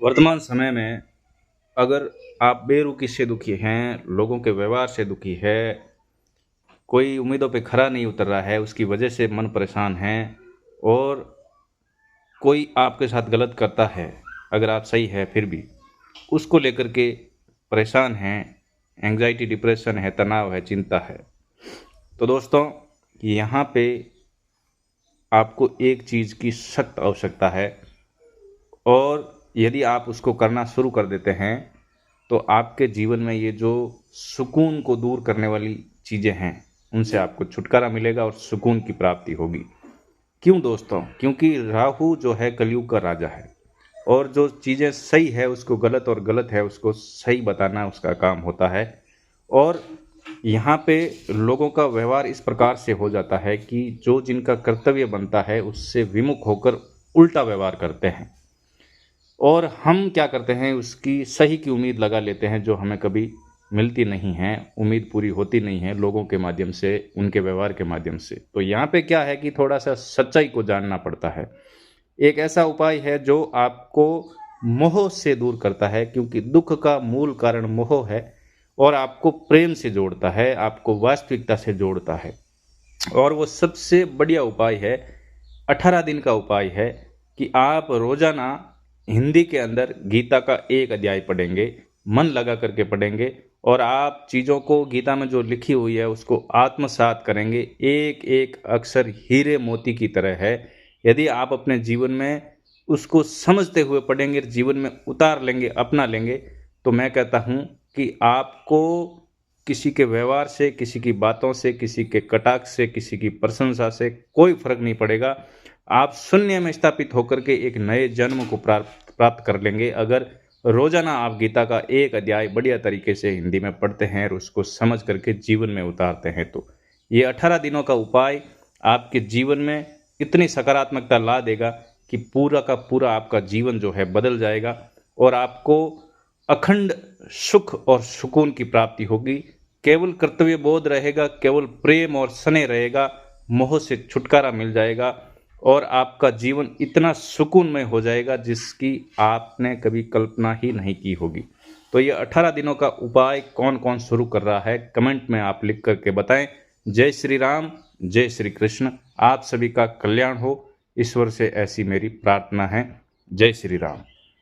वर्तमान समय में अगर आप बेरुखी से दुखी हैं, लोगों के व्यवहार से दुखी है, कोई उम्मीदों पे खरा नहीं उतर रहा है, उसकी वजह से मन परेशान है और कोई आपके साथ गलत करता है, अगर आप सही है फिर भी उसको लेकर के परेशान हैं, एंग्जाइटी, डिप्रेशन है, तनाव है, चिंता है। तो दोस्तों, यहाँ पे आपको एक चीज़ की सख्त आवश्यकता है और यदि आप उसको करना शुरू कर देते हैं तो आपके जीवन में ये जो सुकून को दूर करने वाली चीज़ें हैं उनसे आपको छुटकारा मिलेगा और सुकून की प्राप्ति होगी। क्यों दोस्तों? क्योंकि राहु जो है कलयुग का राजा है और जो चीज़ें सही है उसको गलत और गलत है उसको सही बताना उसका काम होता है। और यहाँ पे लोगों का व्यवहार इस प्रकार से हो जाता है कि जो जिनका कर्तव्य बनता है उससे विमुख होकर उल्टा व्यवहार करते हैं और हम क्या करते हैं, उसकी सही की उम्मीद लगा लेते हैं जो हमें कभी मिलती नहीं है, उम्मीद पूरी होती नहीं है लोगों के माध्यम से, उनके व्यवहार के माध्यम से। तो यहाँ पे क्या है कि थोड़ा सा सच्चाई को जानना पड़ता है। एक ऐसा उपाय है जो आपको मोह से दूर करता है, क्योंकि दुख का मूल कारण मोह है और आपको प्रेम से जोड़ता है, आपको वास्तविकता से जोड़ता है। और वो सबसे बढ़िया उपाय है, 18 दिन का उपाय है कि आप रोजाना हिंदी के अंदर गीता का एक अध्याय पढ़ेंगे, मन लगा करके पढ़ेंगे और आप चीज़ों को गीता में जो लिखी हुई है उसको आत्मसात करेंगे। एक एक अक्षर हीरे मोती की तरह है। यदि आप अपने जीवन में उसको समझते हुए पढ़ेंगे, जीवन में उतार लेंगे, अपना लेंगे, तो मैं कहता हूँ कि आपको किसी के व्यवहार से, किसी की बातों से, किसी के कटाक्ष से, किसी की प्रशंसा से कोई फर्क नहीं पड़ेगा। आप शून्य में स्थापित होकर के एक नए जन्म को प्राप्त कर लेंगे अगर रोजाना आप गीता का एक अध्याय बढ़िया तरीके से हिंदी में पढ़ते हैं और उसको समझ करके जीवन में उतारते हैं। तो ये 18 दिनों का उपाय आपके जीवन में इतनी सकारात्मकता ला देगा कि पूरा का पूरा आपका जीवन जो है बदल जाएगा और आपको अखंड सुख और सुकून की प्राप्ति होगी। केवल कर्तव्य बोध रहेगा, केवल प्रेम और स्नेह रहेगा, मोह से छुटकारा मिल जाएगा और आपका जीवन इतना सुकूनमय हो जाएगा जिसकी आपने कभी कल्पना ही नहीं की होगी। तो ये 18 दिनों का उपाय कौन कौन शुरू कर रहा है, कमेंट में आप लिख करके बताएं। जय श्री राम, जय श्री कृष्ण। आप सभी का कल्याण हो, ईश्वर से ऐसी मेरी प्रार्थना है। जय श्री राम।